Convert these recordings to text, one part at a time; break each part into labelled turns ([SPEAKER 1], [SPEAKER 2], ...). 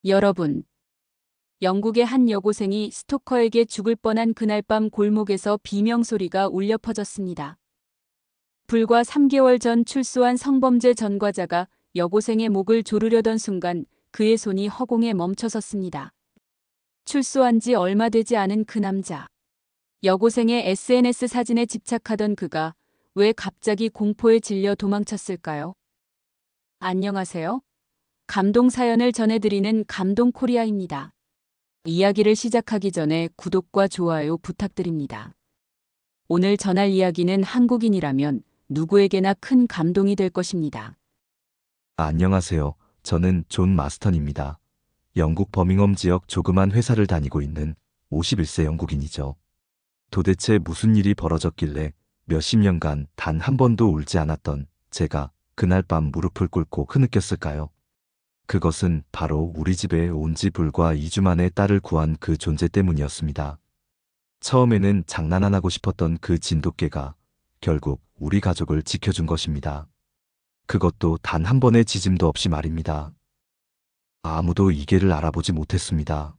[SPEAKER 1] 여러분, 영국의 한 여고생이 스토커에게 죽을 뻔한 그날 밤 골목에서 비명소리가 울려 퍼졌습니다. 불과 3개월 전 출소한 성범죄 전과자가 여고생의 목을 조르려던 순간 그의 손이 허공에 멈춰섰습니다. 출소한 지 얼마 되지 않은 그 남자. 여고생의 SNS 사진에 집착하던 그가 왜 갑자기 공포에 질려 도망쳤을까요? 안녕하세요. 감동 사연을 전해드리는 감동 코리아입니다. 이야기를 시작하기 전에 구독과 좋아요 부탁드립니다. 오늘 전할 이야기는 한국인이라면 누구에게나 큰 감동이 될 것입니다.
[SPEAKER 2] 안녕하세요. 저는 존 마스턴입니다. 영국 버밍엄 지역 조그만 회사를 다니고 있는 51세 영국인이죠. 도대체 무슨 일이 벌어졌길래 몇십 년간 단 한 번도 울지 않았던 제가 그날 밤 무릎을 꿇고 흐느꼈을까요? 그것은 바로 우리 집에 온 지 불과 2주 만에 딸을 구한 그 존재 때문이었습니다. 처음에는 장난 안 하고 싶었던 그 진돗개가 결국 우리 가족을 지켜준 것입니다. 그것도 단 한 번의 지짐도 없이 말입니다. 아무도 이 개를 알아보지 못했습니다.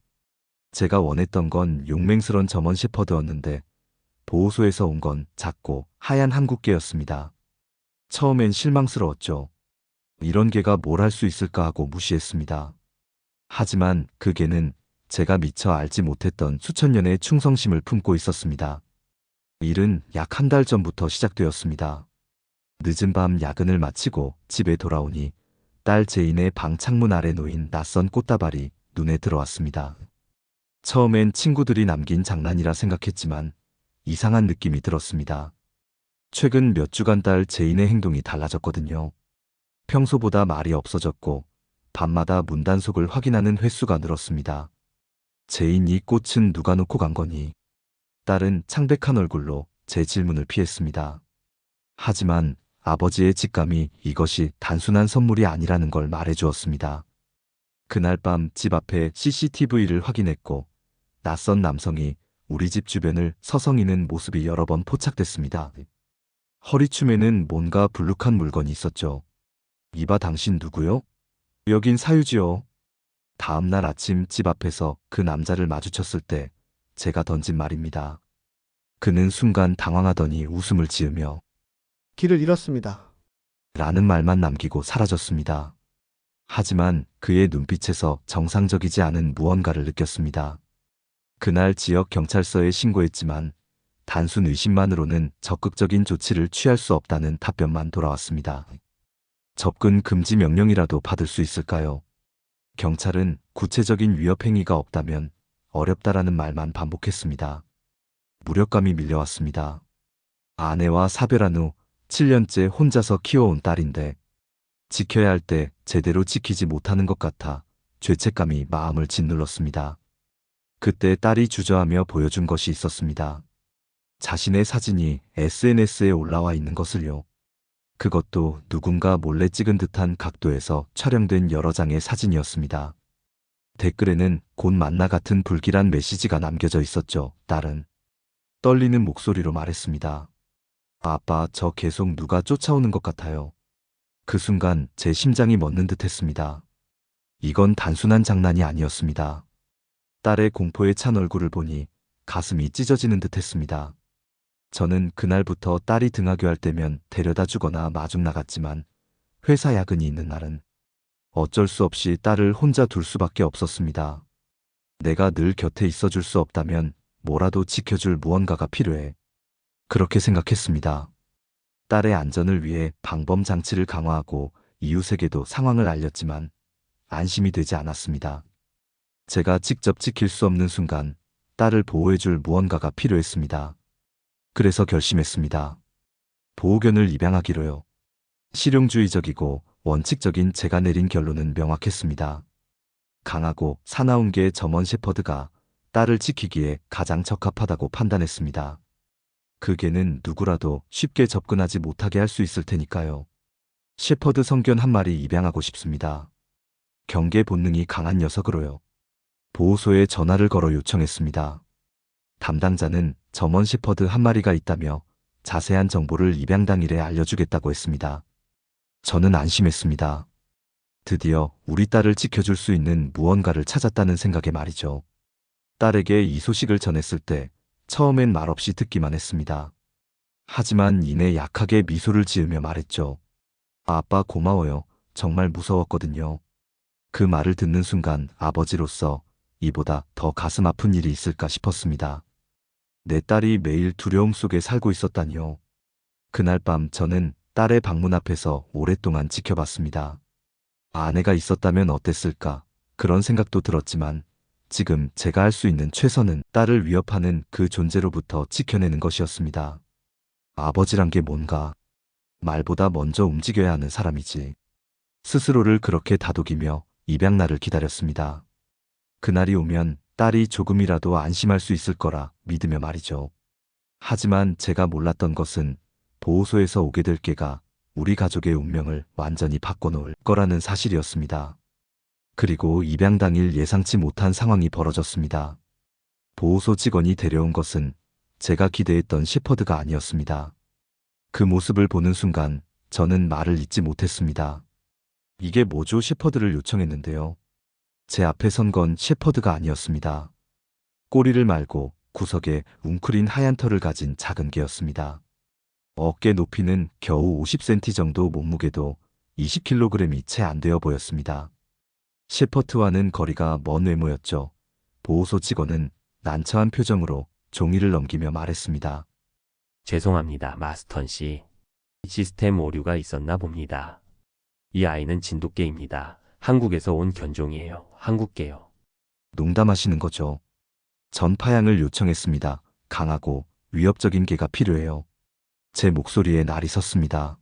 [SPEAKER 2] 제가 원했던 건 용맹스런 저먼 shepherd였는데 보호소에서 온 건 작고 하얀 한국개였습니다. 처음엔 실망스러웠죠. 이런 개가 뭘 할 수 있을까 하고 무시했습니다. 하지만 그 개는 제가 미처 알지 못했던 수천 년의 충성심을 품고 있었습니다. 일은 약 한 달 전부터 시작되었습니다. 늦은 밤 야근을 마치고 집에 돌아오니 딸 제인의 방 창문 아래 놓인 낯선 꽃다발이 눈에 들어왔습니다. 처음엔 친구들이 남긴 장난이라 생각했지만 이상한 느낌이 들었습니다. 최근 몇 주간 딸 제인의 행동이 달라졌거든요. 평소보다 말이 없어졌고 밤마다 문단속을 확인하는 횟수가 늘었습니다. 제인, 이 꽃은 누가 놓고 간 거니? 딸은 창백한 얼굴로 제 질문을 피했습니다. 하지만 아버지의 직감이 이것이 단순한 선물이 아니라는 걸 말해주었습니다. 그날 밤 집 앞에 CCTV를 확인했고 낯선 남성이 우리 집 주변을 서성이는 모습이 여러 번 포착됐습니다. 허리춤에는 뭔가 불룩한 물건이 있었죠. 이봐, 당신 누구요? 여긴 사유지요. 다음 날 아침 집 앞에서 그 남자를 마주쳤을 때 제가 던진 말입니다. 그는 순간 당황하더니 웃음을 지으며
[SPEAKER 3] 길을 잃었습니다.
[SPEAKER 2] 라는 말만 남기고 사라졌습니다. 하지만 그의 눈빛에서 정상적이지 않은 무언가를 느꼈습니다. 그날 지역 경찰서에 신고했지만 단순 의심만으로는 적극적인 조치를 취할 수 없다는 답변만 돌아왔습니다. 접근 금지 명령이라도 받을 수 있을까요? 경찰은 구체적인 위협 행위가 없다면 어렵다라는 말만 반복했습니다. 무력감이 밀려왔습니다. 아내와 사별한 후 7년째 혼자서 키워온 딸인데 지켜야 할 때 제대로 지키지 못하는 것 같아 죄책감이 마음을 짓눌렀습니다. 그때 딸이 주저하며 보여준 것이 있었습니다. 자신의 사진이 SNS에 올라와 있는 것을요. 그것도 누군가 몰래 찍은 듯한 각도에서 촬영된 여러 장의 사진이었습니다. 댓글에는 곧 만나 같은 불길한 메시지가 남겨져 있었죠. 딸은 떨리는 목소리로 말했습니다. 아빠, 저 계속 누가 쫓아오는 것 같아요. 그 순간 제 심장이 멎는 듯 했습니다. 이건 단순한 장난이 아니었습니다. 딸의 공포에 찬 얼굴을 보니 가슴이 찢어지는 듯 했습니다. 저는 그날부터 딸이 등하교할 때면 데려다 주거나 마중 나갔지만 회사 야근이 있는 날은 어쩔 수 없이 딸을 혼자 둘 수밖에 없었습니다. 내가 늘 곁에 있어줄 수 없다면 뭐라도 지켜줄 무언가가 필요해. 그렇게 생각했습니다. 딸의 안전을 위해 방범 장치를 강화하고 이웃에게도 상황을 알렸지만 안심이 되지 않았습니다. 제가 직접 지킬 수 없는 순간 딸을 보호해줄 무언가가 필요했습니다. 그래서 결심했습니다. 보호견을 입양하기로요. 실용주의적이고 원칙적인 제가 내린 결론은 명확했습니다. 강하고 사나운 개 저먼 shepherd가 딸을 지키기에 가장 적합하다고 판단했습니다. 그 개는 누구라도 쉽게 접근하지 못하게 할 수 있을 테니까요. shepherd 성견 한 마리 입양하고 싶습니다. 경계 본능이 강한 녀석으로요. 보호소에 전화를 걸어 요청했습니다. 담당자는 저먼 shepherd 한 마리가 있다며 자세한 정보를 입양 당일에 알려주겠다고 했습니다. 저는 안심했습니다. 드디어 우리 딸을 지켜줄 수 있는 무언가를 찾았다는 생각에 말이죠. 딸에게 이 소식을 전했을 때 처음엔 말없이 듣기만 했습니다. 하지만 이내 약하게 미소를 지으며 말했죠. 아빠 고마워요. 정말 무서웠거든요. 그 말을 듣는 순간 아버지로서 이보다 더 가슴 아픈 일이 있을까 싶었습니다. 내 딸이 매일 두려움 속에 살고 있었다니요. 그날 밤 저는 딸의 방문 앞에서 오랫동안 지켜봤습니다. 아내가 있었다면 어땠을까? 그런 생각도 들었지만 지금 제가 할 수 있는 최선은 딸을 위협하는 그 존재로부터 지켜내는 것이었습니다. 아버지란 게 뭔가? 말보다 먼저 움직여야 하는 사람이지. 스스로를 그렇게 다독이며 입양날을 기다렸습니다. 그날이 오면 딸이 조금이라도 안심할 수 있을 거라 믿으며 말이죠. 하지만 제가 몰랐던 것은 보호소에서 오게 될 개가 우리 가족의 운명을 완전히 바꿔놓을 거라는 사실이었습니다. 그리고 입양 당일 예상치 못한 상황이 벌어졌습니다. 보호소 직원이 데려온 것은 제가 기대했던 shepherd가 아니었습니다. 그 모습을 보는 순간 저는 말을 잇지 못했습니다. 이게 뭐죠? shepherd를 요청했는데요. 제 앞에 선 건 shepherd가 아니었습니다. 꼬리를 말고 구석에 웅크린 하얀 털을 가진 작은 개였습니다. 어깨 높이는 겨우 50cm 정도, 몸무게도 20kg이 채 안 되어 보였습니다. shepherd와는 거리가 먼 외모였죠. 보호소 직원은 난처한 표정으로 종이를 넘기며 말했습니다.
[SPEAKER 4] 죄송합니다, 마스턴 씨. 시스템 오류가 있었나 봅니다. 이 아이는 진돗개입니다. 한국에서 온 견종이에요. 한국개요.
[SPEAKER 2] 농담하시는 거죠? 전 파양을 요청했습니다. 강하고 위협적인 개가 필요해요. 제 목소리에 날이 섰습니다.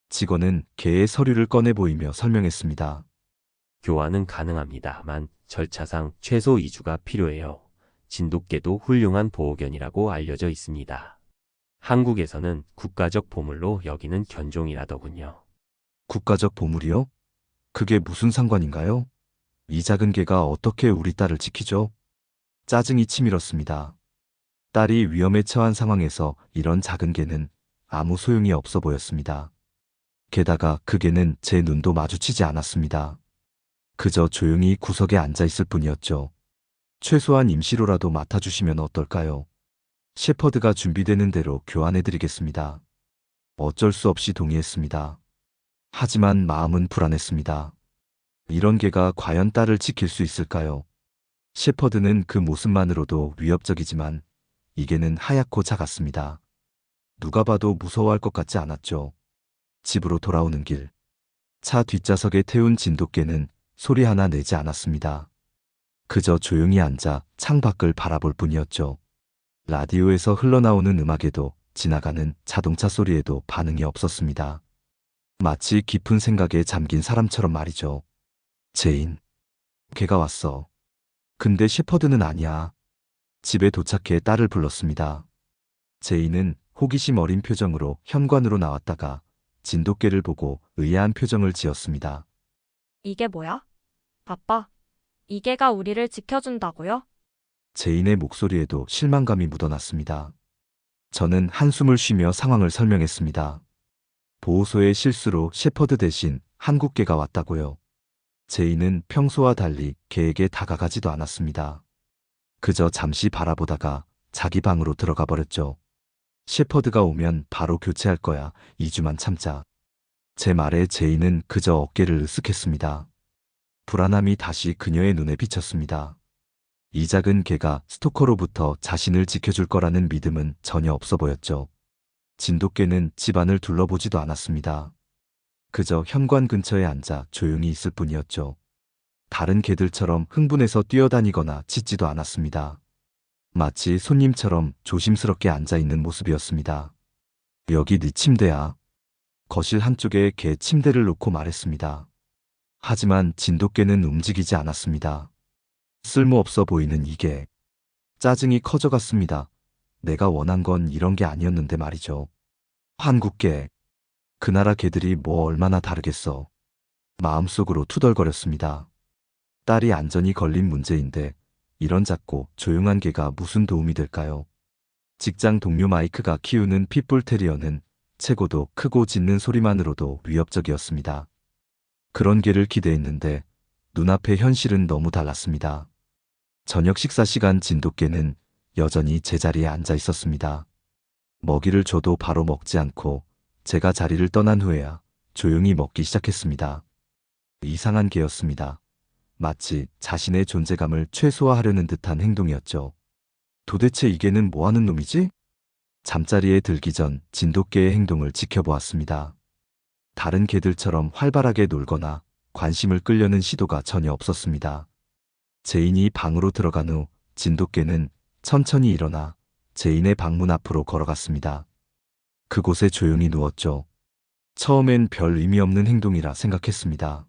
[SPEAKER 2] 직원은 개의 서류를 꺼내 보이며 설명했습니다.
[SPEAKER 4] 교환은 가능합니다만 절차상 최소 2주가 필요해요. 진돗개도 훌륭한 보호견이라고 알려져 있습니다. 한국에서는 국가적 보물로 여기는 견종이라더군요.
[SPEAKER 2] 국가적 보물이요? 그게 무슨 상관인가요? 이 작은 개가 어떻게 우리 딸을 지키죠? 짜증이 치밀었습니다. 딸이 위험에 처한 상황에서 이런 작은 개는 아무 소용이 없어 보였습니다. 게다가 그 개는 제 눈도 마주치지 않았습니다. 그저 조용히 구석에 앉아 있을 뿐이었죠. 최소한 임시로라도 맡아주시면 어떨까요? shepherd가 준비되는 대로 교환해드리겠습니다. 어쩔 수 없이 동의했습니다. 하지만 마음은 불안했습니다. 이런 개가 과연 딸을 지킬 수 있을까요? shepherd는 그 모습만으로도 위협적이지만 이 개는 하얗고 작았습니다. 누가 봐도 무서워할 것 같지 않았죠. 집으로 돌아오는 길. 차 뒷좌석에 태운 진돗개는 소리 하나 내지 않았습니다. 그저 조용히 앉아 창밖을 바라볼 뿐이었죠. 라디오에서 흘러나오는 음악에도 지나가는 자동차 소리에도 반응이 없었습니다. 마치 깊은 생각에 잠긴 사람처럼 말이죠. 제인. 걔가 왔어. 근데 shepherd는 아니야. 집에 도착해 딸을 불렀습니다. 제인은 호기심 어린 표정으로 현관으로 나왔다가 진돗개를 보고 의아한 표정을 지었습니다.
[SPEAKER 5] 이게 뭐야? 아빠, 이 개가 우리를 지켜준다고요?
[SPEAKER 2] 제인의 목소리에도 실망감이 묻어났습니다. 저는 한숨을 쉬며 상황을 설명했습니다. 보호소의 실수로 shepherd 대신 한국개가 왔다고요. 제인은 평소와 달리 개에게 다가가지도 않았습니다. 그저 잠시 바라보다가 자기 방으로 들어가 버렸죠. shepherd가 오면 바로 교체할 거야. 2주만 참자. 제 말에 제인은 그저 어깨를 으쓱했습니다. 불안함이 다시 그녀의 눈에 비쳤습니다. 이 작은 개가 스토커로부터 자신을 지켜줄 거라는 믿음은 전혀 없어 보였죠. 진돗개는 집안을 둘러보지도 않았습니다. 그저 현관 근처에 앉아 조용히 있을 뿐이었죠. 다른 개들처럼 흥분해서 뛰어다니거나 짖지도 않았습니다. 마치 손님처럼 조심스럽게 앉아있는 모습이었습니다. 여기 네 침대야. 거실 한쪽에 개 침대를 놓고 말했습니다. 하지만 진돗개는 움직이지 않았습니다. 쓸모없어 보이는 이 개. 짜증이 커져갔습니다. 내가 원한 건 이런 게 아니었는데 말이죠. 한국개. 그 나라 개들이 뭐 얼마나 다르겠어. 마음속으로 투덜거렸습니다. 딸이 안전이 걸린 문제인데 이런 작고 조용한 개가 무슨 도움이 될까요? 직장 동료 마이크가 키우는 핏불 테리어는 최고도 크고 짖는 소리만으로도 위협적이었습니다. 그런 개를 기대했는데 눈앞의 현실은 너무 달랐습니다. 저녁 식사 시간 진돗개는 여전히 제자리에 앉아 있었습니다. 먹이를 줘도 바로 먹지 않고 제가 자리를 떠난 후에야 조용히 먹기 시작했습니다. 이상한 개였습니다. 마치 자신의 존재감을 최소화하려는 듯한 행동이었죠. 도대체 이 개는 뭐 하는 놈이지? 잠자리에 들기 전 진돗개의 행동을 지켜보았습니다. 다른 개들처럼 활발하게 놀거나 관심을 끌려는 시도가 전혀 없었습니다. 제인이 방으로 들어간 후 진돗개는 천천히 일어나 제인의 방문 앞으로 걸어갔습니다. 그곳에 조용히 누웠죠. 처음엔 별 의미 없는 행동이라 생각했습니다.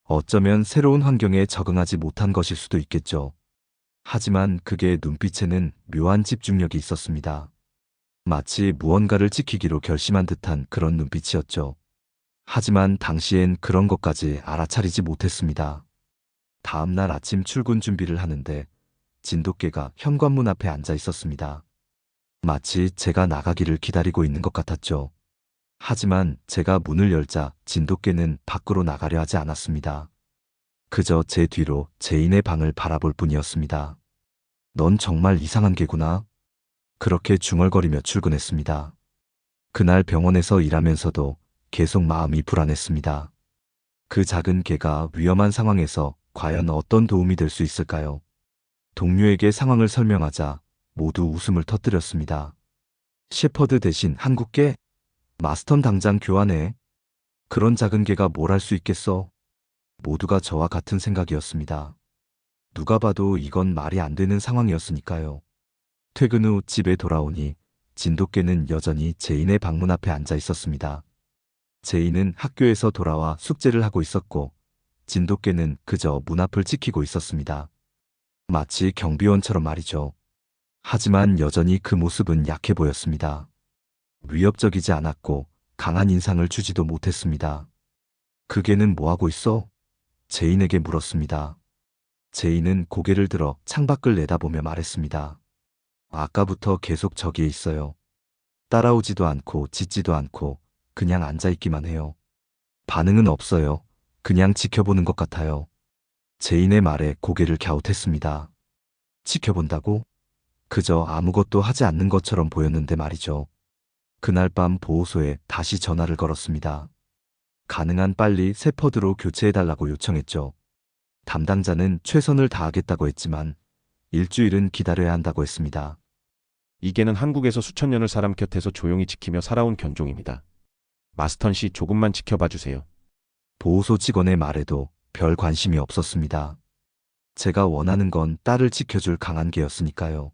[SPEAKER 2] 어쩌면 새로운 환경에 적응하지 못한 것일 수도 있겠죠. 하지만 그의 눈빛에는 묘한 집중력이 있었습니다. 마치 무언가를 지키기로 결심한 듯한 그런 눈빛이었죠. 하지만 당시엔 그런 것까지 알아차리지 못했습니다. 다음 날 아침 출근 준비를 하는데 진돗개가 현관문 앞에 앉아 있었습니다. 마치 제가 나가기를 기다리고 있는 것 같았죠. 하지만 제가 문을 열자 진돗개는 밖으로 나가려 하지 않았습니다. 그저 제 뒤로 제인의 방을 바라볼 뿐이었습니다. 넌 정말 이상한 개구나. 그렇게 중얼거리며 출근했습니다. 그날 병원에서 일하면서도 계속 마음이 불안했습니다. 그 작은 개가 위험한 상황에서 과연 어떤 도움이 될 수 있을까요? 동료에게 상황을 설명하자 모두 웃음을 터뜨렸습니다. 셰퍼드 대신 한국개? 마스턴 당장 교환해. 그런 작은 개가 뭘 할 수 있겠어? 모두가 저와 같은 생각이었습니다. 누가 봐도 이건 말이 안 되는 상황이었으니까요. 퇴근 후 집에 돌아오니 진돗개는 여전히 제인의 방문 앞에 앉아 있었습니다. 제인은 학교에서 돌아와 숙제를 하고 있었고 진돗개는 그저 문 앞을 지키고 있었습니다. 마치 경비원처럼 말이죠. 하지만 여전히 그 모습은 약해 보였습니다. 위협적이지 않았고 강한 인상을 주지도 못했습니다. 그 개는 뭐하고 있어? 제인에게 물었습니다. 제인은 고개를 들어 창밖을 내다보며 말했습니다. 아까부터 계속 저기에 있어요. 따라오지도 않고 짖지도 않고 그냥 앉아있기만 해요. 반응은 없어요. 그냥 지켜보는 것 같아요. 제인의 말에 고개를 갸웃했습니다. 지켜본다고? 그저 아무것도 하지 않는 것처럼 보였는데 말이죠. 그날 밤 보호소에 다시 전화를 걸었습니다. 가능한 빨리 셰퍼드로 교체해달라고 요청했죠. 담당자는 최선을 다하겠다고 했지만 일주일은 기다려야 한다고 했습니다.
[SPEAKER 6] 이 개는 한국에서 수천 년을 사람 곁에서 조용히 지키며 살아온 견종입니다. 마스턴 씨 조금만 지켜봐 주세요.
[SPEAKER 2] 보호소 직원의 말에도 별 관심이 없었습니다. 제가 원하는 건 딸을 지켜줄 강한 개였으니까요.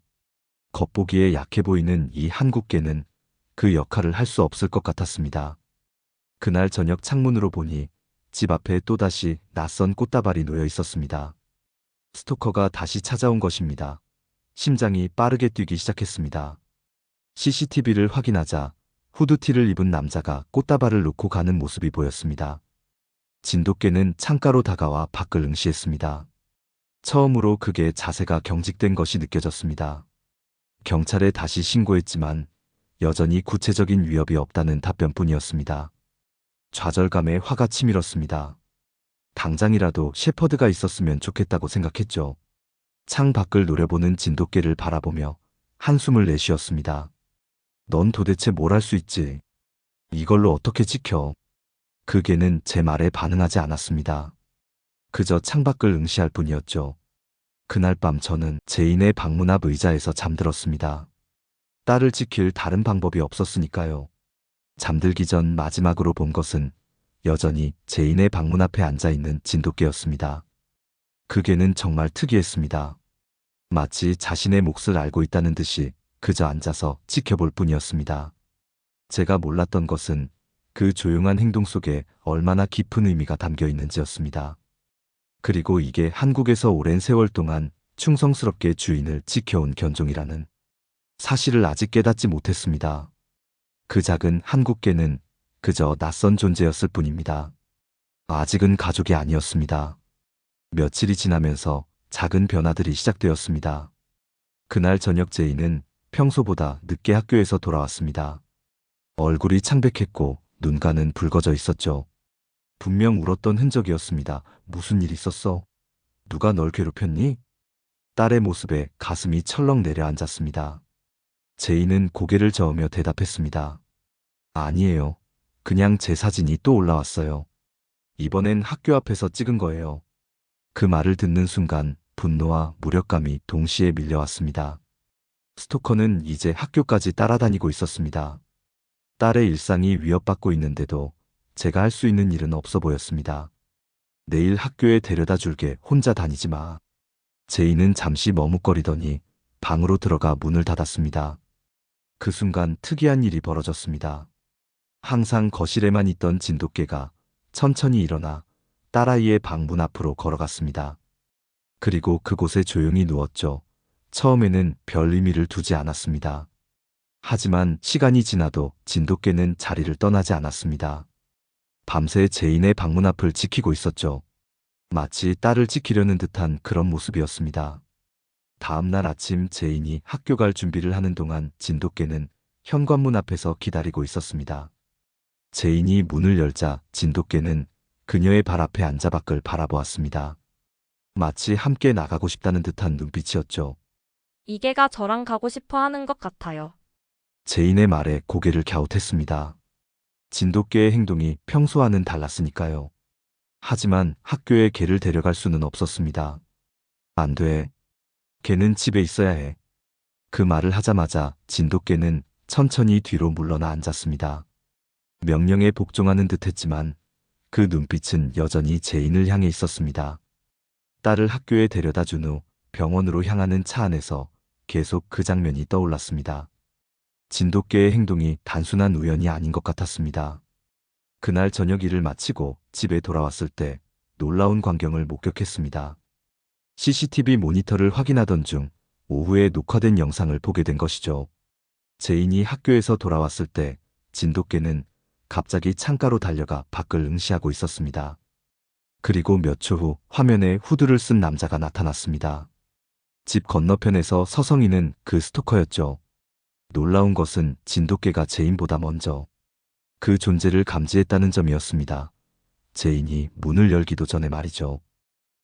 [SPEAKER 2] 겉보기에 약해 보이는 이 한국개는 그 역할을 할 수 없을 것 같았습니다. 그날 저녁 창문으로 보니 집 앞에 또다시 낯선 꽃다발이 놓여 있었습니다. 스토커가 다시 찾아온 것입니다. 심장이 빠르게 뛰기 시작했습니다. CCTV를 확인하자 후드티를 입은 남자가 꽃다발을 놓고 가는 모습이 보였습니다. 진돗개는 창가로 다가와 밖을 응시했습니다. 처음으로 그게 자세가 경직된 것이 느껴졌습니다. 경찰에 다시 신고했지만 여전히 구체적인 위협이 없다는 답변뿐이었습니다. 좌절감에 화가 치밀었습니다. 당장이라도 셰퍼드가 있었으면 좋겠다고 생각했죠. 창 밖을 노려보는 진돗개를 바라보며 한숨을 내쉬었습니다. 넌 도대체 뭘 할 수 있지? 이걸로 어떻게 지켜? 그 개는 제 말에 반응하지 않았습니다. 그저 창밖을 응시할 뿐이었죠. 그날 밤 저는 제인의 방문 앞 의자에서 잠들었습니다. 딸을 지킬 다른 방법이 없었으니까요. 잠들기 전 마지막으로 본 것은 여전히 제인의 방문 앞에 앉아있는 진돗개였습니다. 그 개는 정말 특이했습니다. 마치 자신의 몫을 알고 있다는 듯이 그저 앉아서 지켜볼 뿐이었습니다. 제가 몰랐던 것은 그 조용한 행동 속에 얼마나 깊은 의미가 담겨 있는지였습니다. 그리고 이게 한국에서 오랜 세월 동안 충성스럽게 주인을 지켜온 견종이라는 사실을 아직 깨닫지 못했습니다. 그 작은 한국개는 그저 낯선 존재였을 뿐입니다. 아직은 가족이 아니었습니다. 며칠이 지나면서 작은 변화들이 시작되었습니다. 그날 저녁 제이는 평소보다 늦게 학교에서 돌아왔습니다. 얼굴이 창백했고 눈가는 붉어져 있었죠. 분명 울었던 흔적이었습니다. 무슨 일 있었어? 누가 널 괴롭혔니? 딸의 모습에 가슴이 철렁 내려앉았습니다. 제이는 고개를 저으며 대답했습니다. 아니에요. 그냥 제 사진이 또 올라왔어요. 이번엔 학교 앞에서 찍은 거예요. 그 말을 듣는 순간 분노와 무력감이 동시에 밀려왔습니다. 스토커는 이제 학교까지 따라다니고 있었습니다. 딸의 일상이 위협받고 있는데도 제가 할 수 있는 일은 없어 보였습니다. 내일 학교에 데려다 줄게. 혼자 다니지 마. 제이는 잠시 머뭇거리더니 방으로 들어가 문을 닫았습니다. 그 순간 특이한 일이 벌어졌습니다. 항상 거실에만 있던 진돗개가 천천히 일어나 딸아이의 방문 앞으로 걸어갔습니다. 그리고 그곳에 조용히 누웠죠. 처음에는 별 의미를 두지 않았습니다. 하지만 시간이 지나도 진돗개는 자리를 떠나지 않았습니다. 밤새 제인의 방문 앞을 지키고 있었죠. 마치 딸을 지키려는 듯한 그런 모습이었습니다. 다음 날 아침 제인이 학교 갈 준비를 하는 동안 진돗개는 현관문 앞에서 기다리고 있었습니다. 제인이 문을 열자 진돗개는 그녀의 발 앞에 앉아 밖을 바라보았습니다. 마치 함께 나가고 싶다는 듯한 눈빛이었죠.
[SPEAKER 5] 이게가 저랑 가고 싶어 하는 것 같아요.
[SPEAKER 2] 제인의 말에 고개를 갸웃했습니다. 진돗개의 행동이 평소와는 달랐으니까요. 하지만 학교에 개를 데려갈 수는 없었습니다. 안 돼. 개는 집에 있어야 해. 그 말을 하자마자 진돗개는 천천히 뒤로 물러나 앉았습니다. 명령에 복종하는 듯했지만 그 눈빛은 여전히 제인을 향해 있었습니다. 딸을 학교에 데려다 준 후 병원으로 향하는 차 안에서 계속 그 장면이 떠올랐습니다. 진돗개의 행동이 단순한 우연이 아닌 것 같았습니다. 그날 저녁 일을 마치고 집에 돌아왔을 때 놀라운 광경을 목격했습니다. CCTV 모니터를 확인하던 중 오후에 녹화된 영상을 보게 된 것이죠. 제인이 학교에서 돌아왔을 때 진돗개는 갑자기 창가로 달려가 밖을 응시하고 있었습니다. 그리고 몇 초 후 화면에 후드를 쓴 남자가 나타났습니다. 집 건너편에서 서성이는 그 스토커였죠. 놀라운 것은 진돗개가 제인보다 먼저 그 존재를 감지했다는 점이었습니다. 제인이 문을 열기도 전에 말이죠.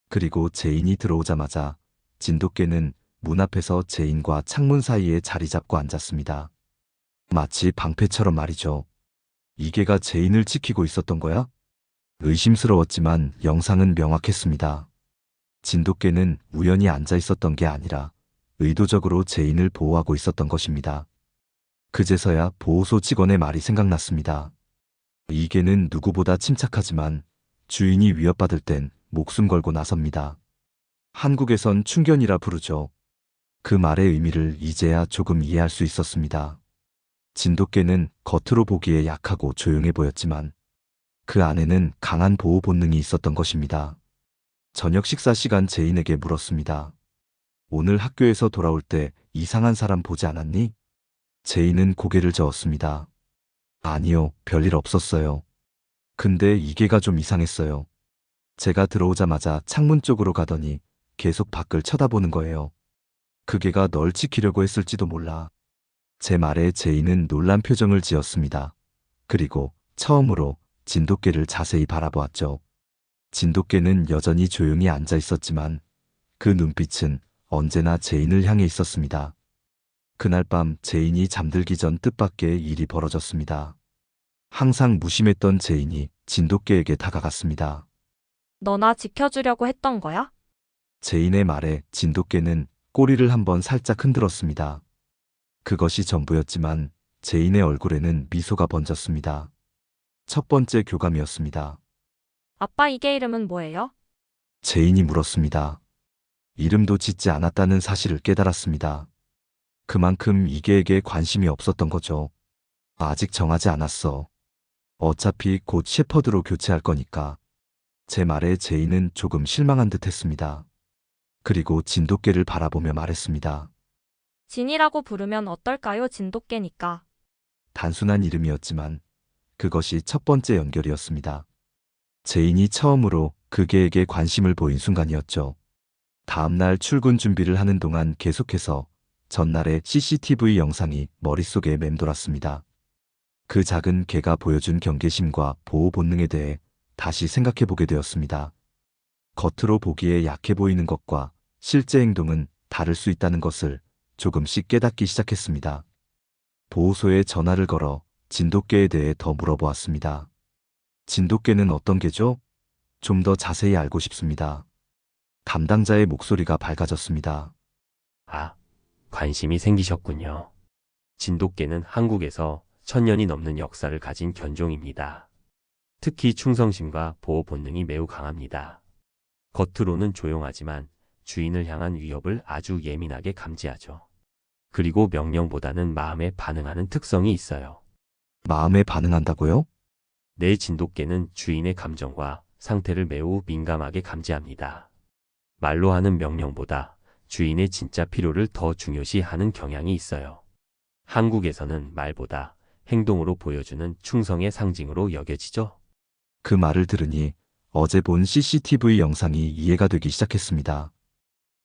[SPEAKER 2] 그리고 제인이 들어오자마자 진돗개는 문 앞에서 제인과 창문 사이에 자리 잡고 앉았습니다. 마치 방패처럼 말이죠. 이 개가 제인을 지키고 있었던 거야? 의심스러웠지만 영상은 명확했습니다. 진돗개는 우연히 앉아 있었던 게 아니라 의도적으로 제인을 보호하고 있었던 것입니다. 그제서야 보호소 직원의 말이 생각났습니다. 이 개는 누구보다 침착하지만 주인이 위협받을 땐 목숨 걸고 나섭니다. 한국에선 충견이라 부르죠. 그 말의 의미를 이제야 조금 이해할 수 있었습니다. 진돗개는 겉으로 보기에 약하고 조용해 보였지만 그 안에는 강한 보호 본능이 있었던 것입니다. 저녁 식사 시간 제인에게 물었습니다. 오늘 학교에서 돌아올 때 이상한 사람 보지 않았니? 제인은 고개를 저었습니다. 아니요, 별일 없었어요. 근데 이 개가 좀 이상했어요. 제가 들어오자마자 창문 쪽으로 가더니 계속 밖을 쳐다보는 거예요. 그 개가 널 지키려고 했을지도 몰라. 제 말에 제인은 놀란 표정을 지었습니다. 그리고 처음으로 진돗개를 자세히 바라보았죠. 진돗개는 여전히 조용히 앉아 있었지만 그 눈빛은 언제나 제인을 향해 있었습니다. 그날 밤 제인이 잠들기 전 뜻밖의 일이 벌어졌습니다. 항상 무심했던 제인이 진돗개에게 다가갔습니다.
[SPEAKER 5] 너 나 지켜주려고 했던 거야?
[SPEAKER 2] 제인의 말에 진돗개는 꼬리를 한번 살짝 흔들었습니다. 그것이 전부였지만 제인의 얼굴에는 미소가 번졌습니다. 첫 번째 교감이었습니다.
[SPEAKER 5] 아빠 이게 이름은 뭐예요?
[SPEAKER 2] 제인이 물었습니다. 이름도 짓지 않았다는 사실을 깨달았습니다. 그만큼 이개에게 관심이 없었던 거죠. 아직 정하지 않았어. 어차피 곧 셰퍼드로 교체할 거니까. 제 말에 제인은 조금 실망한 듯 했습니다. 그리고 진돗개를 바라보며 말했습니다.
[SPEAKER 5] 진이라고 부르면 어떨까요? 진돗개니까.
[SPEAKER 2] 단순한 이름이었지만 그것이 첫 번째 연결이었습니다. 제인이 처음으로 그 개에게 관심을 보인 순간이었죠. 다음 날 출근 준비를 하는 동안 계속해서 전날의 CCTV 영상이 머릿속에 맴돌았습니다. 그 작은 개가 보여준 경계심과 보호 본능에 대해 다시 생각해 보게 되었습니다. 겉으로 보기에 약해 보이는 것과 실제 행동은 다를 수 있다는 것을 조금씩 깨닫기 시작했습니다. 보호소에 전화를 걸어 진돗개에 대해 더 물어보았습니다. 진돗개는 어떤 개죠? 좀 더 자세히 알고 싶습니다. 담당자의 목소리가 밝아졌습니다.
[SPEAKER 4] 아, 관심이 생기셨군요. 진돗개는 한국에서 1000년이 넘는 역사를 가진 견종입니다. 특히 충성심과 보호 본능이 매우 강합니다. 겉으로는 조용하지만 주인을 향한 위협을 아주 예민하게 감지하죠. 그리고 명령보다는 마음에 반응하는 특성이 있어요.
[SPEAKER 2] 마음에 반응한다고요?
[SPEAKER 4] 내 진돗개는 주인의 감정과 상태를 매우 민감하게 감지합니다. 말로 하는 명령보다 주인의 진짜 필요를 더 중요시하는 경향이 있어요. 한국에서는 말보다 행동으로 보여주는 충성의 상징으로 여겨지죠.
[SPEAKER 2] 그 말을 들으니 어제 본 CCTV 영상이 이해가 되기 시작했습니다.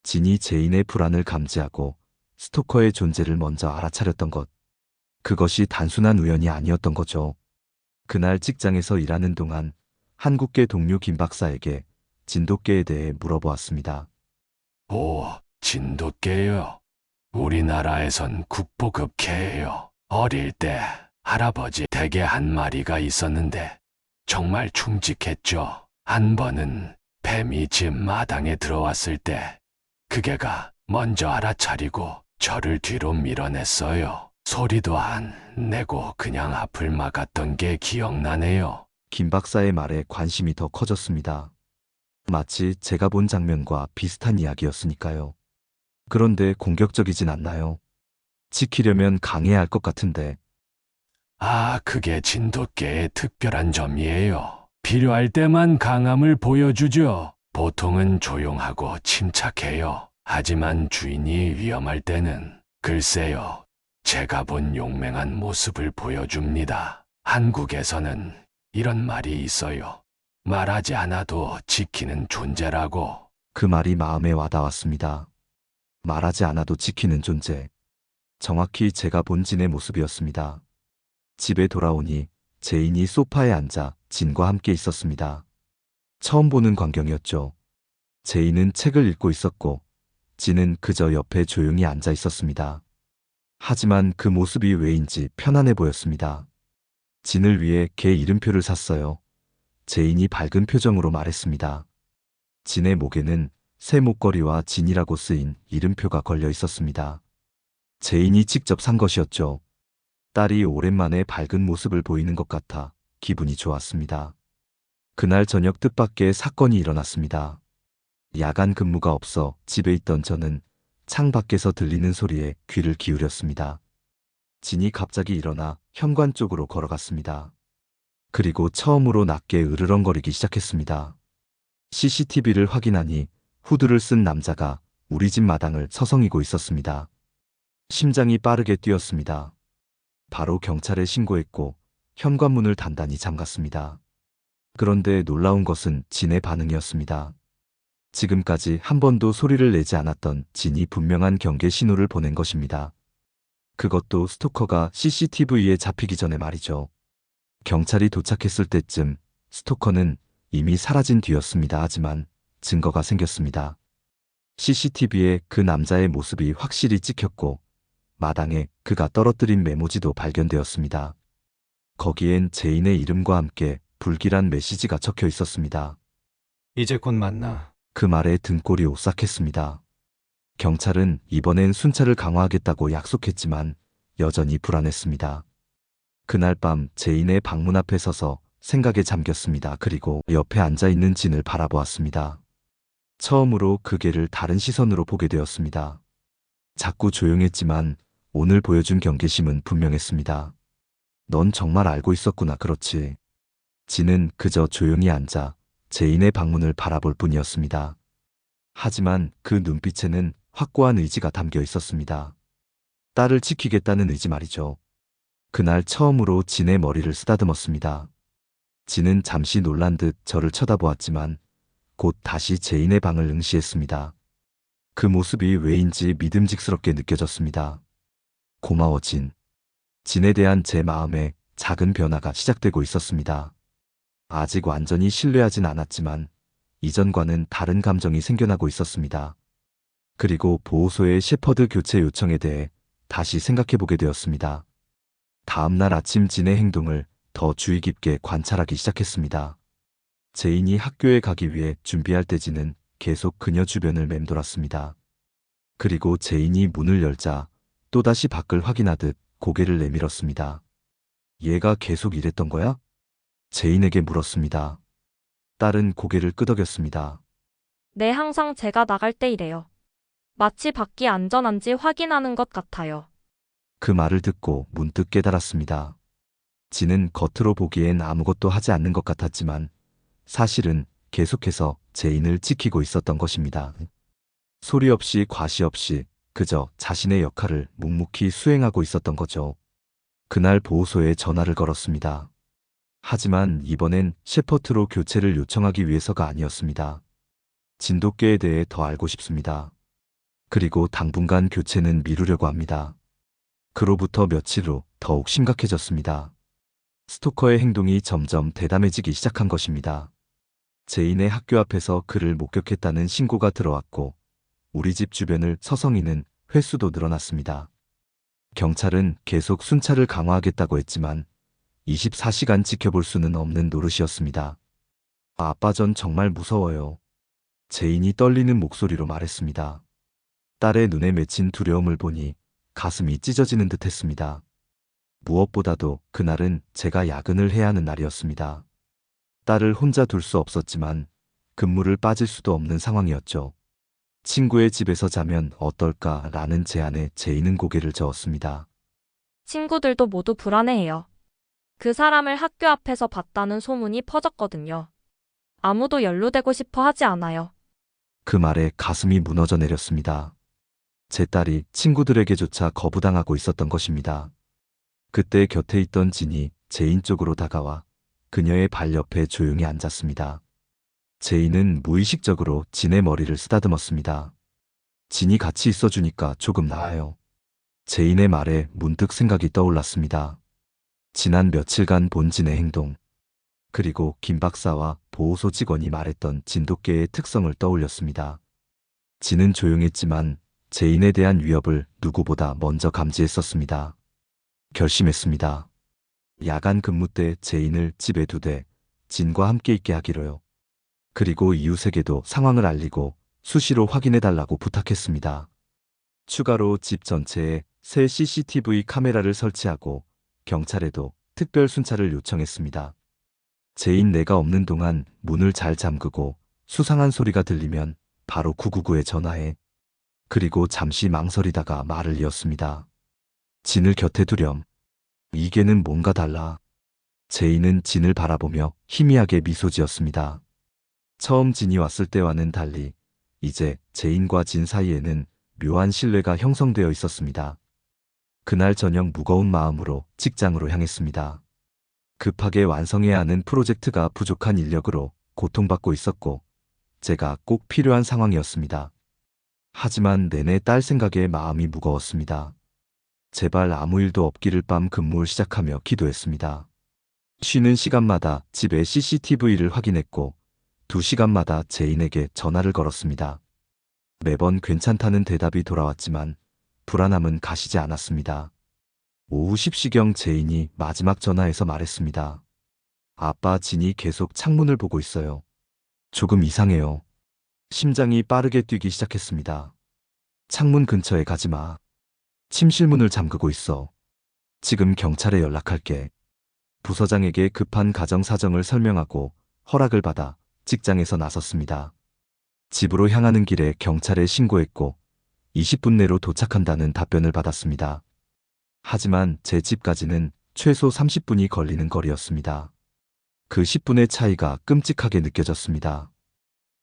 [SPEAKER 2] 진이 제인의 불안을 감지하고 스토커의 존재를 먼저 알아차렸던 것. 그것이 단순한 우연이 아니었던 거죠. 그날 직장에서 일하는 동안 한국계 동료 김 박사에게 진돗개에 대해 물어보았습니다.
[SPEAKER 7] 오, 진돗개요. 우리나라에선 국보급 개예요. 어릴 때 할아버지 댁에 한 마리가 있었는데 정말 충직했죠. 한 번은 뱀이 집 마당에 들어왔을 때 그 개가 먼저 알아차리고 저를 뒤로 밀어냈어요. 소리도 안 내고 그냥 앞을 막았던 게 기억나네요.
[SPEAKER 2] 김 박사의 말에 관심이 더 커졌습니다. 마치 제가 본 장면과 비슷한 이야기였으니까요. 그런데 공격적이진 않나요? 지키려면 강해야 할 것 같은데.
[SPEAKER 7] 아, 그게 진돗개의 특별한 점이에요. 필요할 때만 강함을 보여주죠. 보통은 조용하고 침착해요. 하지만 주인이 위험할 때는 글쎄요, 제가 본 용맹한 모습을 보여줍니다. 한국에서는 이런 말이 있어요. 말하지 않아도 지키는 존재라고.
[SPEAKER 2] 그 말이 마음에 와닿았습니다. 말하지 않아도 지키는 존재. 정확히 제가 본 진의 모습이었습니다. 집에 돌아오니 제인이 소파에 앉아 진과 함께 있었습니다. 처음 보는 광경이었죠. 제인은 책을 읽고 있었고 진은 그저 옆에 조용히 앉아 있었습니다. 하지만 그 모습이 왜인지 편안해 보였습니다. 진을 위해 개 이름표를 샀어요. 제인이 밝은 표정으로 말했습니다. 진의 목에는 새 목걸이와 진이라고 쓰인 이름표가 걸려 있었습니다. 제인이 직접 산 것이었죠. 딸이 오랜만에 밝은 모습을 보이는 것 같아 기분이 좋았습니다. 그날 저녁 뜻밖의 사건이 일어났습니다. 야간 근무가 없어 집에 있던 저는 창 밖에서 들리는 소리에 귀를 기울였습니다. 진이 갑자기 일어나 현관 쪽으로 걸어갔습니다. 그리고 처음으로 낮게 으르렁거리기 시작했습니다. CCTV를 확인하니 후드를 쓴 남자가 우리 집 마당을 서성이고 있었습니다. 심장이 빠르게 뛰었습니다. 바로 경찰에 신고했고 현관문을 단단히 잠갔습니다. 그런데 놀라운 것은 진의 반응이었습니다. 지금까지 한 번도 소리를 내지 않았던 진이 분명한 경계 신호를 보낸 것입니다. 그것도 스토커가 CCTV에 잡히기 전에 말이죠. 경찰이 도착했을 때쯤 스토커는 이미 사라진 뒤였습니다. 하지만 증거가 생겼습니다. CCTV에 그 남자의 모습이 확실히 찍혔고 마당에 그가 떨어뜨린 메모지도 발견되었습니다. 거기엔 제인의 이름과 함께 불길한 메시지가 적혀 있었습니다.
[SPEAKER 8] 이제 곧 만나.
[SPEAKER 2] 그 말에 등골이 오싹했습니다. 경찰은 이번엔 순찰을 강화하겠다고 약속했지만 여전히 불안했습니다. 그날 밤 제인의 방문 앞에 서서 생각에 잠겼습니다. 그리고 옆에 앉아있는 진을 바라보았습니다. 처음으로 그 개를 다른 시선으로 보게 되었습니다. 자꾸 조용했지만 오늘 보여준 경계심은 분명했습니다. 넌 정말 알고 있었구나. 그렇지. 진은 그저 조용히 앉아 제인의 방문을 바라볼 뿐이었습니다. 하지만 그 눈빛에는 확고한 의지가 담겨 있었습니다. 딸을 지키겠다는 의지 말이죠. 그날 처음으로 진의 머리를 쓰다듬었습니다. 진은 잠시 놀란 듯 저를 쳐다보았지만 곧 다시 제인의 방을 응시했습니다. 그 모습이 왜인지 믿음직스럽게 느껴졌습니다. 고마워 진. 진에 대한 제 마음에 작은 변화가 시작되고 있었습니다. 아직 완전히 신뢰하진 않았지만 이전과는 다른 감정이 생겨나고 있었습니다. 그리고 보호소의 셰퍼드 교체 요청에 대해 다시 생각해보게 되었습니다. 다음 날 아침 진의 행동을 더 주의 깊게 관찰하기 시작했습니다. 제인이 학교에 가기 위해 준비할 때 진은 계속 그녀 주변을 맴돌았습니다. 그리고 제인이 문을 열자 또다시 밖을 확인하듯 고개를 내밀었습니다. 얘가 계속 이랬던 거야? 제인에게 물었습니다. 딸은 고개를 끄덕였습니다.
[SPEAKER 5] 네, 항상 제가 나갈 때 이래요. 마치 밖이 안전한지 확인하는 것 같아요.
[SPEAKER 2] 그 말을 듣고 문득 깨달았습니다. 진은 겉으로 보기엔 아무것도 하지 않는 것 같았지만 사실은 계속해서 제인을 지키고 있었던 것입니다. 소리 없이 과시 없이 그저 자신의 역할을 묵묵히 수행하고 있었던 거죠. 그날 보호소에 전화를 걸었습니다. 하지만 이번엔 셰퍼트로 교체를 요청하기 위해서가 아니었습니다. 진돗개에 대해 더 알고 싶습니다. 그리고 당분간 교체는 미루려고 합니다. 그로부터 며칠 후 더욱 심각해졌습니다. 스토커의 행동이 점점 대담해지기 시작한 것입니다. 제인의 학교 앞에서 그를 목격했다는 신고가 들어왔고 우리 집 주변을 서성이는 횟수도 늘어났습니다. 경찰은 계속 순찰을 강화하겠다고 했지만 24시간 지켜볼 수는 없는 노릇이었습니다. 아빠 전 정말 무서워요. 제인이 떨리는 목소리로 말했습니다. 딸의 눈에 맺힌 두려움을 보니 가슴이 찢어지는 듯 했습니다. 무엇보다도 그날은 제가 야근을 해야 하는 날이었습니다. 딸을 혼자 둘 수 없었지만 근무를 빠질 수도 없는 상황이었죠. 친구의 집에서 자면 어떨까라는 제안에 제인은 고개를 저었습니다.
[SPEAKER 5] 친구들도 모두 불안해해요. 그 사람을 학교 앞에서 봤다는 소문이 퍼졌거든요. 아무도 연루되고 싶어 하지 않아요.
[SPEAKER 2] 그 말에 가슴이 무너져 내렸습니다. 제 딸이 친구들에게조차 거부당하고 있었던 것입니다. 그때 곁에 있던 진이 제인 쪽으로 다가와 그녀의 발 옆에 조용히 앉았습니다. 제인은 무의식적으로 진의 머리를 쓰다듬었습니다. 진이 같이 있어주니까 조금 나아요. 제인의 말에 문득 생각이 떠올랐습니다. 지난 며칠간 본 진의 행동, 그리고 김 박사와 보호소 직원이 말했던 진돗개의 특성을 떠올렸습니다. 진은 조용했지만 제인에 대한 위협을 누구보다 먼저 감지했었습니다. 결심했습니다. 야간 근무 때 제인을 집에 두되 진과 함께 있게 하기로요. 그리고 이웃에게도 상황을 알리고 수시로 확인해달라고 부탁했습니다. 추가로 집 전체에 새 CCTV 카메라를 설치하고 경찰에도 특별 순찰을 요청했습니다. 제인 내가 없는 동안 문을 잘 잠그고 수상한 소리가 들리면 바로 999에 전화해. 그리고 잠시 망설이다가 말을 이었습니다. 진을 곁에 두렴. 이게는 뭔가 달라. 제인은 진을 바라보며 희미하게 미소 지었습니다. 처음 진이 왔을 때와는 달리 이제 제인과 진 사이에는 묘한 신뢰가 형성되어 있었습니다. 그날 저녁 무거운 마음으로 직장으로 향했습니다. 급하게 완성해야 하는 프로젝트가 부족한 인력으로 고통받고 있었고 제가 꼭 필요한 상황이었습니다. 하지만 내내 딸 생각에 마음이 무거웠습니다. 제발 아무 일도 없기를 밤 근무를 시작하며 기도했습니다. 쉬는 시간마다 집에 CCTV를 확인했고 2시간마다 제인에게 전화를 걸었습니다. 매번 괜찮다는 대답이 돌아왔지만 불안함은 가시지 않았습니다. 오후 10시경 제인이 마지막 전화에서 말했습니다. 아빠 진이 계속 창문을 보고 있어요. 조금 이상해요. 심장이 빠르게 뛰기 시작했습니다. 창문 근처에 가지 마. 침실문을 잠그고 있어. 지금 경찰에 연락할게. 부서장에게 급한 가정 사정을 설명하고 허락을 받아 직장에서 나섰습니다. 집으로 향하는 길에 경찰에 신고했고 20분 내로 도착한다는 답변을 받았습니다. 하지만 제 집까지는 최소 30분이 걸리는 거리였습니다. 그 10분의 차이가 끔찍하게 느껴졌습니다.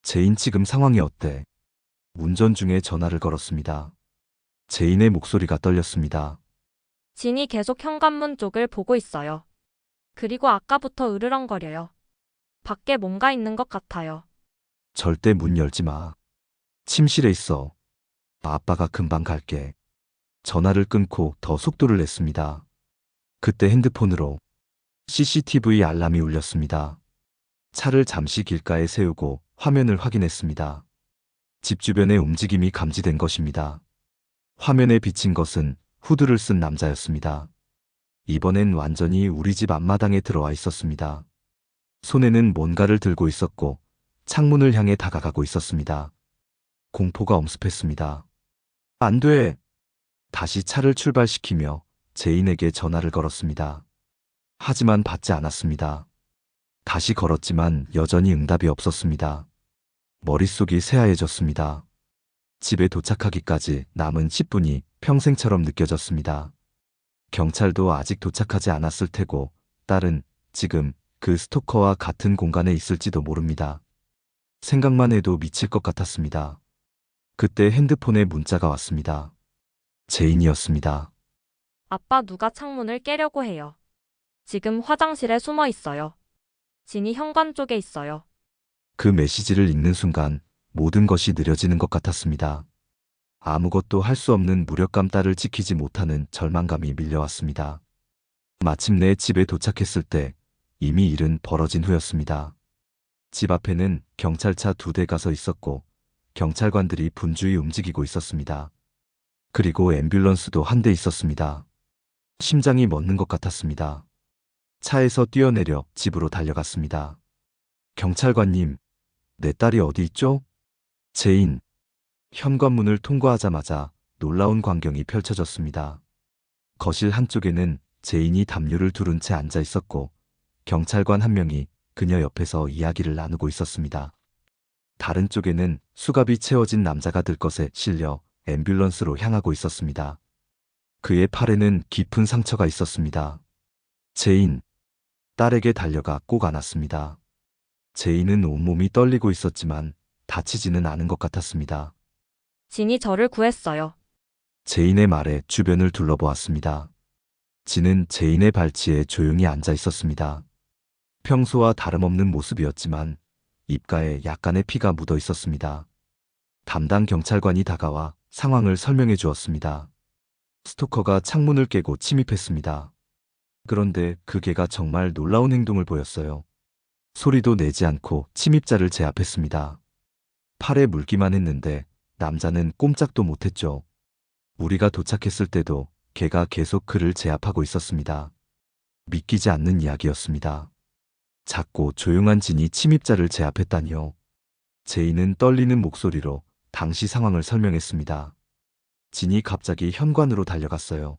[SPEAKER 2] 제인 지금 상황이 어때? 운전 중에 전화를 걸었습니다. 제인의 목소리가 떨렸습니다.
[SPEAKER 5] 진이 계속 현관문 쪽을 보고 있어요. 그리고 아까부터 으르렁거려요. 밖에 뭔가 있는 것 같아요.
[SPEAKER 2] 절대 문 열지 마. 침실에 있어. 아빠가 금방 갈게. 전화를 끊고 더 속도를 냈습니다. 그때 핸드폰으로 CCTV 알람이 울렸습니다. 차를 잠시 길가에 세우고 화면을 확인했습니다. 집 주변의 움직임이 감지된 것입니다. 화면에 비친 것은 후드를 쓴 남자였습니다. 이번엔 완전히 우리 집 앞마당에 들어와 있었습니다. 손에는 뭔가를 들고 있었고 창문을 향해 다가가고 있었습니다. 공포가 엄습했습니다. 안 돼! 다시 차를 출발시키며 제인에게 전화를 걸었습니다. 하지만 받지 않았습니다. 다시 걸었지만 여전히 응답이 없었습니다. 머릿속이 새하얘졌습니다. 집에 도착하기까지 남은 10분이 평생처럼 느껴졌습니다. 경찰도 아직 도착하지 않았을 테고 딸은 지금 그 스토커와 같은 공간에 있을지도 모릅니다. 생각만 해도 미칠 것 같았습니다. 그때 핸드폰에 문자가 왔습니다. 제인이었습니다.
[SPEAKER 5] 아빠 누가 창문을 깨려고 해요. 지금 화장실에 숨어 있어요. 진이 현관 쪽에 있어요.
[SPEAKER 2] 그 메시지를 읽는 순간 모든 것이 느려지는 것 같았습니다. 아무것도 할 수 없는 무력감, 딸을 지키지 못하는 절망감이 밀려왔습니다. 마침내 집에 도착했을 때 이미 일은 벌어진 후였습니다. 집 앞에는 경찰차 2대가 서 있었고 경찰관들이 분주히 움직이고 있었습니다. 그리고 앰뷸런스도 한 대 있었습니다. 심장이 멎는 것 같았습니다. 차에서 뛰어내려 집으로 달려갔습니다. 경찰관님, 내 딸이 어디 있죠? 제인. 현관문을 통과하자마자 놀라운 광경이 펼쳐졌습니다. 거실 한쪽에는 제인이 담요를 두른 채 앉아 있었고 경찰관 한 명이 그녀 옆에서 이야기를 나누고 있었습니다. 다른 쪽에는 수갑이 채워진 남자가 들것에 실려 앰뷸런스로 향하고 있었습니다. 그의 팔에는 깊은 상처가 있었습니다. 제인. 딸에게 달려가 꼭 안았습니다. 제인은 온몸이 떨리고 있었지만 다치지는 않은 것 같았습니다.
[SPEAKER 5] 진이 저를 구했어요.
[SPEAKER 2] 제인의 말에 주변을 둘러보았습니다. 진은 제인의 발치에 조용히 앉아 있었습니다. 평소와 다름없는 모습이었지만 입가에 약간의 피가 묻어 있었습니다. 담당 경찰관이 다가와 상황을 설명해 주었습니다. 스토커가 창문을 깨고 침입했습니다. 그런데 그 개가 정말 놀라운 행동을 보였어요. 소리도 내지 않고 침입자를 제압했습니다. 팔에 물기만 했는데 남자는 꼼짝도 못했죠. 우리가 도착했을 때도 개가 계속 그를 제압하고 있었습니다. 믿기지 않는 이야기였습니다. 작고 조용한 진이 침입자를 제압했다니요. 제인은 떨리는 목소리로 당시 상황을 설명했습니다. 진이 갑자기 현관으로 달려갔어요.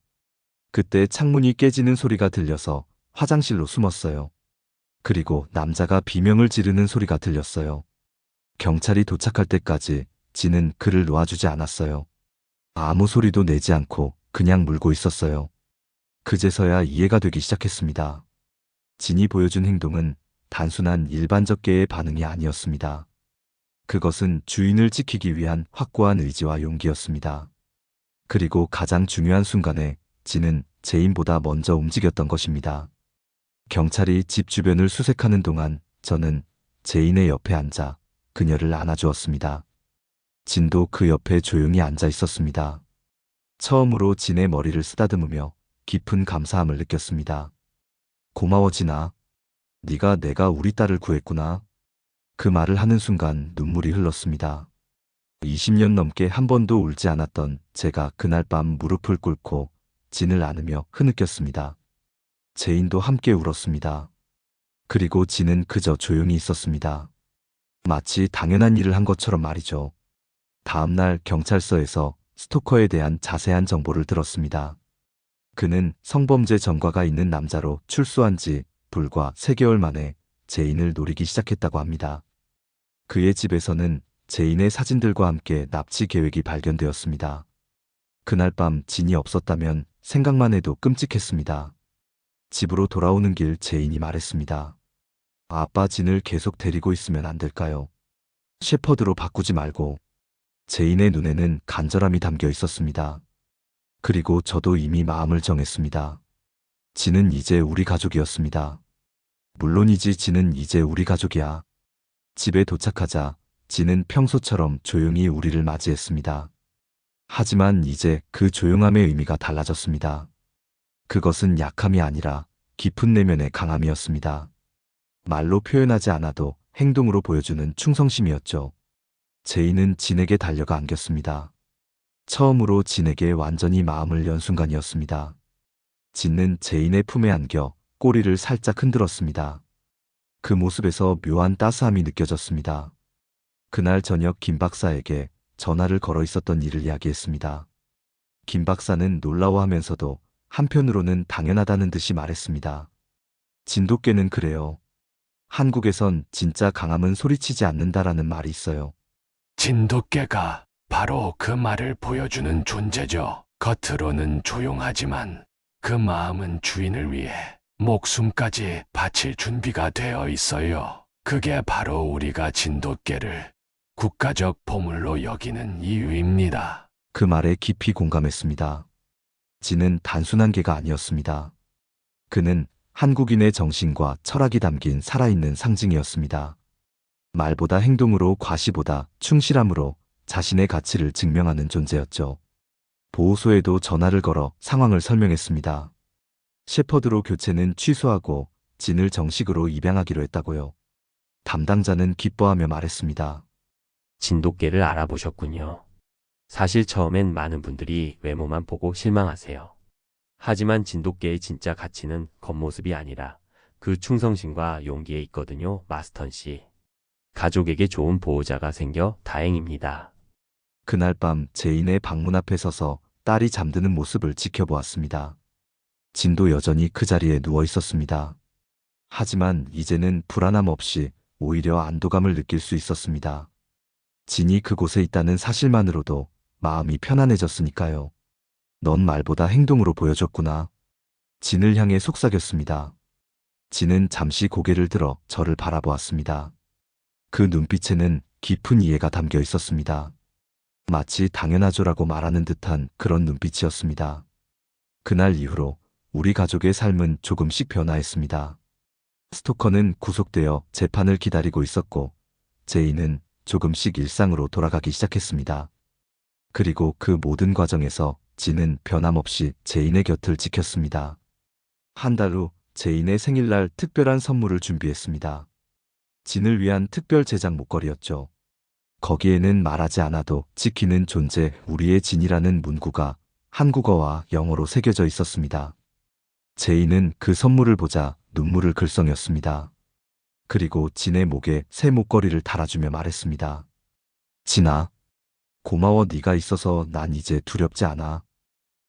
[SPEAKER 2] 그때 창문이 깨지는 소리가 들려서 화장실로 숨었어요. 그리고 남자가 비명을 지르는 소리가 들렸어요. 경찰이 도착할 때까지 진은 그를 놓아주지 않았어요. 아무 소리도 내지 않고 그냥 물고 있었어요. 그제서야 이해가 되기 시작했습니다. 진이 보여준 행동은 단순한 일반적 개의 반응이 아니었습니다. 그것은 주인을 지키기 위한 확고한 의지와 용기였습니다. 그리고 가장 중요한 순간에 진은 제인보다 먼저 움직였던 것입니다. 경찰이 집 주변을 수색하는 동안 저는 제인의 옆에 앉아 그녀를 안아주었습니다. 진도 그 옆에 조용히 앉아 있었습니다. 처음으로 진의 머리를 쓰다듬으며 깊은 감사함을 느꼈습니다. 고마워 진아. 네가 내가 우리 딸을 구했구나. 그 말을 하는 순간 눈물이 흘렀습니다. 20년 넘게 한 번도 울지 않았던 제가 그날 밤 무릎을 꿇고 진을 안으며 흐느꼈습니다. 제인도 함께 울었습니다. 그리고 진은 그저 조용히 있었습니다. 마치 당연한 일을 한 것처럼 말이죠. 다음 날 경찰서에서 스토커에 대한 자세한 정보를 들었습니다. 그는 성범죄 전과가 있는 남자로 출소한 지 불과 3개월 만에 제인을 노리기 시작했다고 합니다. 그의 집에서는 제인의 사진들과 함께 납치 계획이 발견되었습니다. 그날 밤 진이 없었다면 생각만 해도 끔찍했습니다. 집으로 돌아오는 길 제인이 말했습니다. 아빠 진을 계속 데리고 있으면 안 될까요? 셰퍼드로 바꾸지 말고. 제인의 눈에는 간절함이 담겨 있었습니다. 그리고 저도 이미 마음을 정했습니다. 진은 이제 우리 가족이었습니다. 물론이지 진은 이제 우리 가족이야. 집에 도착하자 진은 평소처럼 조용히 우리를 맞이했습니다. 하지만 이제 그 조용함의 의미가 달라졌습니다. 그것은 약함이 아니라 깊은 내면의 강함이었습니다. 말로 표현하지 않아도 행동으로 보여주는 충성심이었죠. 제인은 진에게 달려가 안겼습니다. 처음으로 진에게 완전히 마음을 연 순간이었습니다. 진은 제인의 품에 안겨 꼬리를 살짝 흔들었습니다. 그 모습에서 묘한 따스함이 느껴졌습니다. 그날 저녁 김 박사에게 전화를 걸어 있었던 일을 이야기했습니다. 김 박사는 놀라워하면서도 한편으로는 당연하다는 듯이 말했습니다. 진돗개는 그래요. 한국에선 진짜 강함은 소리치지 않는다라는 말이 있어요.
[SPEAKER 7] 진돗개가 바로 그 말을 보여주는 존재죠. 겉으로는 조용하지만 그 마음은 주인을 위해 목숨까지 바칠 준비가 되어 있어요. 그게 바로 우리가 진돗개를 국가적 보물로 여기는 이유입니다.
[SPEAKER 2] 그 말에 깊이 공감했습니다. 진은 단순한 개가 아니었습니다. 그는 한국인의 정신과 철학이 담긴 살아있는 상징이었습니다. 말보다 행동으로, 과시보다 충실함으로 자신의 가치를 증명하는 존재였죠. 보호소에도 전화를 걸어 상황을 설명했습니다. 셰퍼드로 교체는 취소하고 진을 정식으로 입양하기로 했다고요. 담당자는 기뻐하며 말했습니다.
[SPEAKER 4] 진돗개를 알아보셨군요. 사실 처음엔 많은 분들이 외모만 보고 실망하세요. 하지만 진돗개의 진짜 가치는 겉모습이 아니라 그 충성심과 용기에 있거든요, 마스턴 씨. 가족에게 좋은 보호자가 생겨 다행입니다.
[SPEAKER 2] 그날 밤 제인의 방문 앞에 서서 딸이 잠드는 모습을 지켜보았습니다. 진도 여전히 그 자리에 누워 있었습니다. 하지만 이제는 불안함 없이 오히려 안도감을 느낄 수 있었습니다. 진이 그곳에 있다는 사실만으로도 마음이 편안해졌으니까요. 넌 말보다 행동으로 보여줬구나. 진을 향해 속삭였습니다. 진은 잠시 고개를 들어 저를 바라보았습니다. 그 눈빛에는 깊은 이해가 담겨 있었습니다. 마치 당연하죠라고 말하는 듯한 그런 눈빛이었습니다. 그날 이후로 우리 가족의 삶은 조금씩 변화했습니다. 스토커는 구속되어 재판을 기다리고 있었고, 제인은 조금씩 일상으로 돌아가기 시작했습니다. 그리고 그 모든 과정에서 진은 변함없이 제인의 곁을 지켰습니다. 한 달 후 제인의 생일날 특별한 선물을 준비했습니다. 진을 위한 특별 제작 목걸이였죠. 거기에는 말하지 않아도 지키는 존재 우리의 진이라는 문구가 한국어와 영어로 새겨져 있었습니다. 제인은 그 선물을 보자 눈물을 글썽였습니다. 그리고 진의 목에 새 목걸이를 달아주며 말했습니다. 진아, 고마워. 네가 있어서 난 이제 두렵지 않아.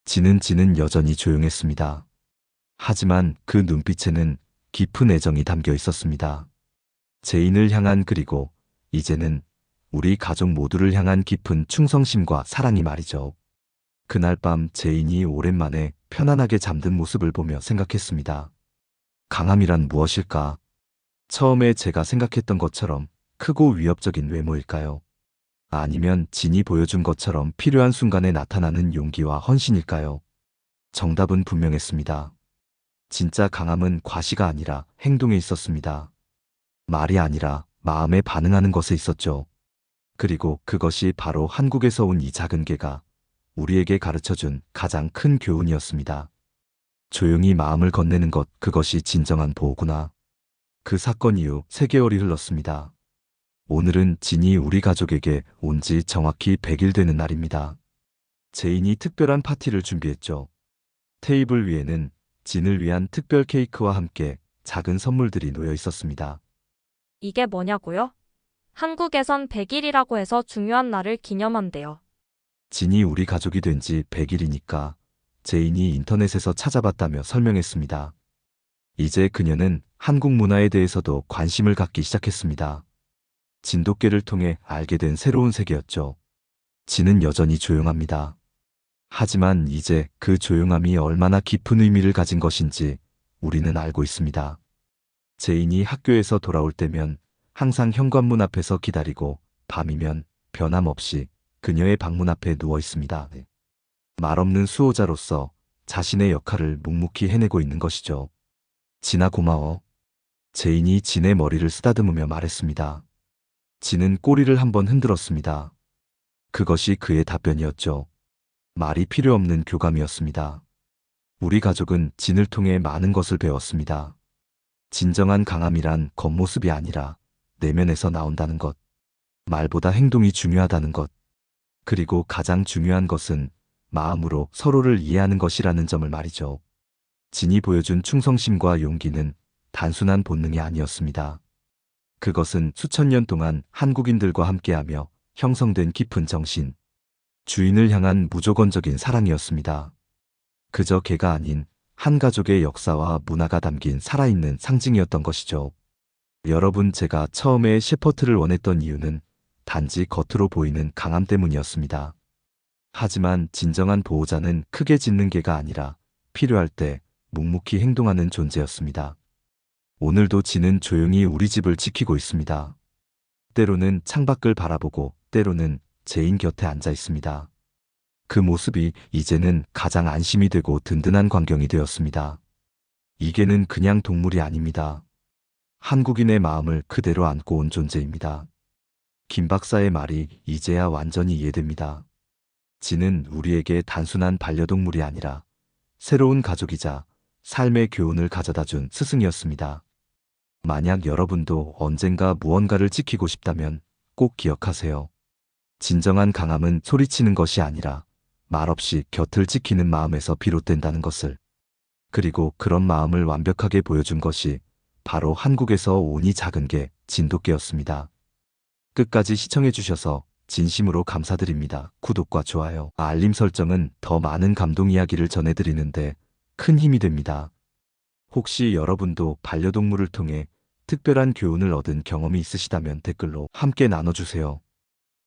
[SPEAKER 2] 진은 여전히 조용했습니다. 하지만 그 눈빛에는 깊은 애정이 담겨 있었습니다. 제인을 향한, 그리고 이제는 우리 가족 모두를 향한 깊은 충성심과 사랑이 말이죠. 그날 밤 제인이 오랜만에 편안하게 잠든 모습을 보며 생각했습니다. 강함이란 무엇일까? 처음에 제가 생각했던 것처럼 크고 위협적인 외모일까요? 아니면 진이 보여준 것처럼 필요한 순간에 나타나는 용기와 헌신일까요? 정답은 분명했습니다. 진짜 강함은 과시가 아니라 행동에 있었습니다. 말이 아니라 마음에 반응하는 것에 있었죠. 그리고 그것이 바로 한국에서 온 이 작은 개가 우리에게 가르쳐준 가장 큰 교훈이었습니다. 조용히 마음을 건네는 것, 그것이 진정한 보호구나. 그 사건 이후 3개월이 흘렀습니다. 오늘은 진이 우리 가족에게 온 지 정확히 100일 되는 날입니다. 제인이 특별한 파티를 준비했죠. 테이블 위에는 진을 위한 특별 케이크와 함께 작은 선물들이 놓여 있었습니다.
[SPEAKER 5] 이게 뭐냐고요? 한국에선 100일이라고 해서 중요한 날을 기념한대요.
[SPEAKER 2] 진이 우리 가족이 된 지 100일이니까 제인이 인터넷에서 찾아봤다며 설명했습니다. 이제 그녀는 한국 문화에 대해서도 관심을 갖기 시작했습니다. 진돗개를 통해 알게 된 새로운 세계였죠. 진은 여전히 조용합니다. 하지만 이제 그 조용함이 얼마나 깊은 의미를 가진 것인지 우리는 알고 있습니다. 제인이 학교에서 돌아올 때면 항상 현관문 앞에서 기다리고, 밤이면 변함없이 그녀의 방문 앞에 누워 있습니다. 말 없는 수호자로서 자신의 역할을 묵묵히 해내고 있는 것이죠. 진아, 고마워. 제인이 진의 머리를 쓰다듬으며 말했습니다. 진은 꼬리를 한번 흔들었습니다. 그것이 그의 답변이었죠. 말이 필요 없는 교감이었습니다. 우리 가족은 진을 통해 많은 것을 배웠습니다. 진정한 강함이란 겉모습이 아니라 내면에서 나온다는 것. 말보다 행동이 중요하다는 것. 그리고 가장 중요한 것은 마음으로 서로를 이해하는 것이라는 점을 말이죠. 진이 보여준 충성심과 용기는 단순한 본능이 아니었습니다. 그것은 수천 년 동안 한국인들과 함께하며 형성된 깊은 정신, 주인을 향한 무조건적인 사랑이었습니다. 그저 개가 아닌 한 가족의 역사와 문화가 담긴 살아있는 상징이었던 것이죠. 여러분, 제가 처음에 셰퍼트를 원했던 이유는 단지 겉으로 보이는 강함 때문이었습니다. 하지만 진정한 보호자는 크게 짖는 개가 아니라 필요할 때 묵묵히 행동하는 존재였습니다. 오늘도 진은 조용히 우리 집을 지키고 있습니다. 때로는 창밖을 바라보고 때로는 제인 곁에 앉아 있습니다. 그 모습이 이제는 가장 안심이 되고 든든한 광경이 되었습니다. 이 개는 그냥 동물이 아닙니다. 한국인의 마음을 그대로 안고 온 존재입니다. 김 박사의 말이 이제야 완전히 이해됩니다. 진은 우리에게 단순한 반려동물이 아니라 새로운 가족이자 삶의 교훈을 가져다 준 스승이었습니다. 만약 여러분도 언젠가 무언가를 지키고 싶다면 꼭 기억하세요. 진정한 강함은 소리치는 것이 아니라 말없이 곁을 지키는 마음에서 비롯된다는 것을. 그리고 그런 마음을 완벽하게 보여준 것이 바로 한국에서 온 이 작은 개 진돗개였습니다. 끝까지 시청해주셔서 진심으로 감사드립니다. 구독과 좋아요, 알림 설정은 더 많은 감동 이야기를 전해드리는데 큰 힘이 됩니다. 혹시 여러분도 반려동물을 통해 특별한 교훈을 얻은 경험이 있으시다면 댓글로 함께 나눠주세요.